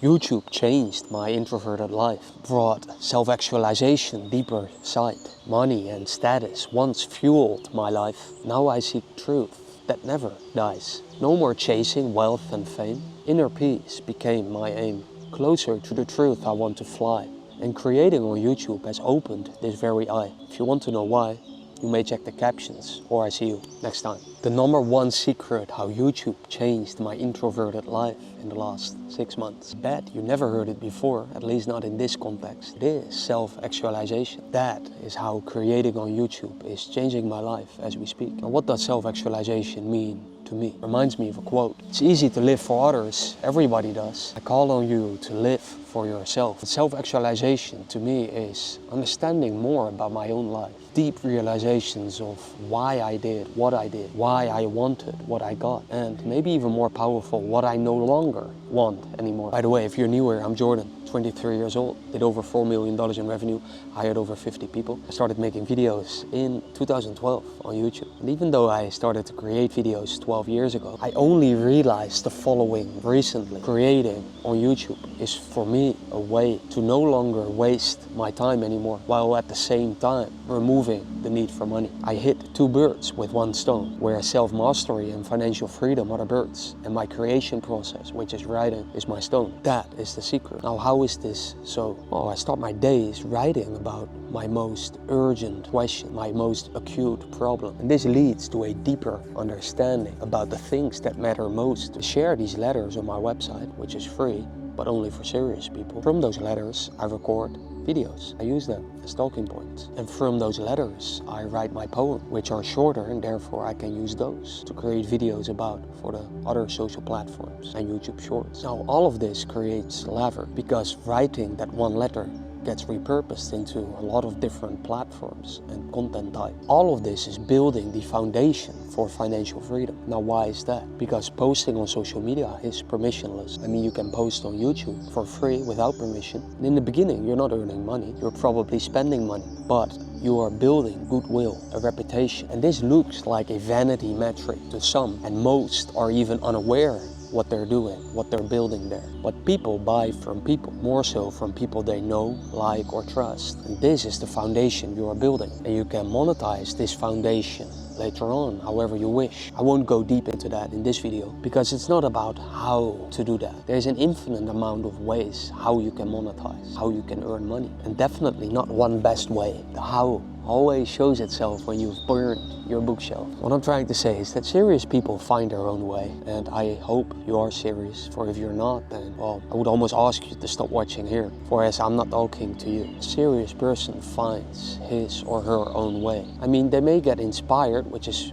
YouTube changed my introverted life, brought self-actualization, deeper sight. Money and status once fueled my life. Now I seek truth that never dies. No more chasing wealth and fame. Inner peace became my aim. Closer to the truth I want to fly. And creating on YouTube has opened this very eye. If you want to know why, you may check the captions, or I see you next time. The number one secret how YouTube changed my introverted life in the last 6 months. Bet you never heard it before, at least not in this context. It is self-actualization. That is how creating on YouTube is changing my life as we speak. Now, what does self-actualization mean to me? Reminds me of a quote. It's easy to live for others, everybody does. I call on you to live for yourself. Self-actualization to me is understanding more about my own life. Deep realizations of why I did what I did, why I wanted what I got, and maybe even more powerful, what I no longer want anymore. By the way, if you're new here, I'm Jordan, 23 years old, did over $4 million in revenue, hired over 50 people. I started making videos in 2012 on YouTube. And even though I started to create videos 12 years ago, I only realized the following recently. Creating on YouTube is for me a way to no longer waste my time anymore, while at the same time removing the need for money. I hit two birds with one stone, where self-mastery and financial freedom are the birds, and my creation process, which is writing, is my stone. That is the secret. Now, how is this so? Well, I start my days writing about my most urgent question, my most acute problem. And this leads to a deeper understanding about the things that matter most. I share these letters on my website, which is free, but only for serious people. From those letters, I record videos. I use them as talking points. And from those letters, I write my poem, which are shorter, and therefore I can use those to create videos about for the other social platforms and YouTube Shorts. Now, all of this creates lever, because writing that one letter gets repurposed into a lot of different platforms and content type. All of this is building the foundation for financial freedom. Now, why is that? Because posting on social media is permissionless. I mean, you can post on YouTube for free without permission. And in the beginning, you're not earning money, you're probably spending money, but you are building goodwill, a reputation. And this looks like a vanity metric to some, and most are even unaware what they're doing, what they're building there. But people buy from people, more so from people they know, like, or trust. And this is the foundation you are building. And you can monetize this foundation later on, however you wish. I won't go deep into that in this video, because it's not about how to do that. There's an infinite amount of ways how you can monetize, how you can earn money. And definitely not one best way. The how always shows itself when you've burned your bookshelf. What I'm trying to say is that serious people find their own way, and I hope you are serious, for if you're not, then, well, I would almost ask you to stop watching here, for as I'm not talking to you. A serious person finds his or her own way. I mean, they may get inspired, which is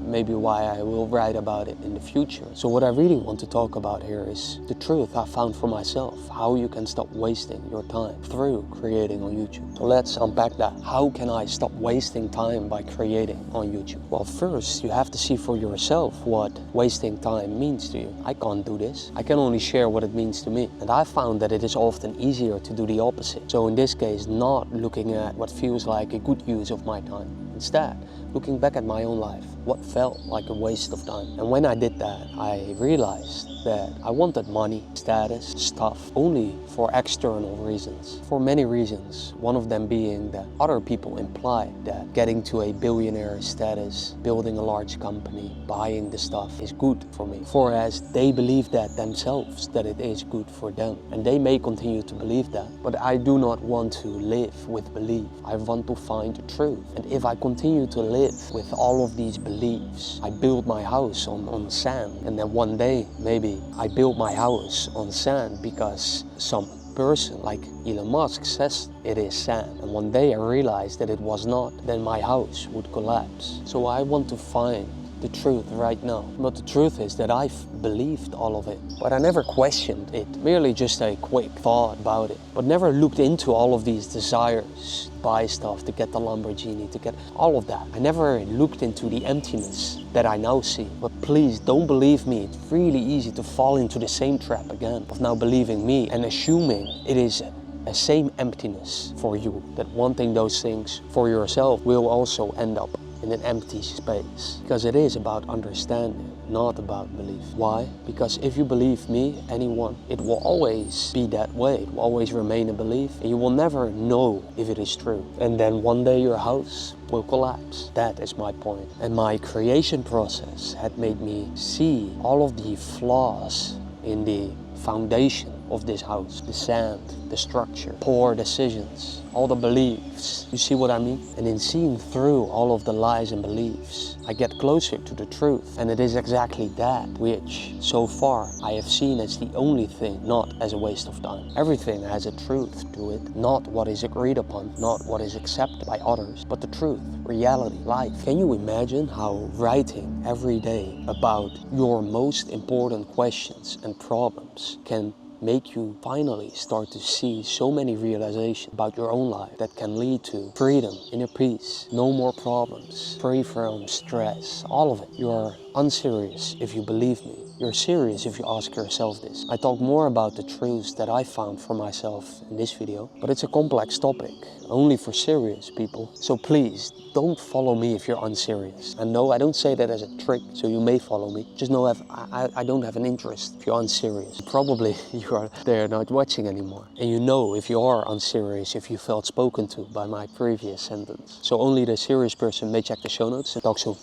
maybe why I will write about it in the future. So what I really want to talk about here is the truth I found for myself, how you can stop wasting your time through creating on YouTube. So let's unpack that. How can I stop wasting time by creating on YouTube? Well, first you have to see for yourself what wasting time means to you. I can't do this. I can only share what it means to me. And I found that it is often easier to do the opposite. So in this case, not looking at what feels like a good use of my time. Instead, looking back at my own life, what felt like a waste of time. And when I did that, I realized that I wanted money, status, stuff, only for external reasons. For many reasons, one of them being that other people implied that getting to a billionaire status, building a large company, buying the stuff is good for me. For as they believe that themselves, that it is good for them. And they may continue to believe that, but I do not want to live with belief. I want to find the truth. And if I continue to live with all of these beliefs, I build my house on sand, and then one day maybe I build my house on sand because some person like Elon Musk says it is sand, and one day I realized that it was not, then my house would collapse. So I want to find the truth right now. But the truth is that I've believed all of it, but I never questioned it, merely just a quick thought about it, but never looked into all of these desires, buy stuff, to get the Lamborghini, to get all of that. I never looked into the emptiness that I now see. But please don't believe me, it's really easy to fall into the same trap again of now believing me and assuming it is a same emptiness for you, that wanting those things for yourself will also end up in an empty space. Because it is about understanding, not about belief. Why? Because if you believe me, anyone, it will always be that way. It will always remain a belief, and you will never know if it is true. And then one day your house will collapse. That is my point. And my creation process had made me see all of the flaws in the foundation of this house, the sand, the structure, poor decisions, all the beliefs. You see what I mean? And in seeing through all of the lies and beliefs, I get closer to the truth. And it is exactly that which, so far, I have seen as the only thing, not as a waste of time. Everything has a truth to it, not what is agreed upon, not what is accepted by others, but the truth, reality, life. Can you imagine how writing every day about your most important questions and problems can make you finally start to see so many realizations about your own life that can lead to freedom, inner peace, no more problems, free from stress, all of it. You're unserious if you believe me. You're serious if you ask yourself this. I talk more about the truths that I found for myself in this video, but it's a complex topic, only for serious people. So please, don't follow me if you're unserious. And no, I don't say that as a trick, so you may follow me. Just know I don't have an interest if you're unserious. Probably you are there not watching anymore. And you know if you are unserious, if you felt spoken to by my previous sentence. So only the serious person may check the show notes, and talk soon.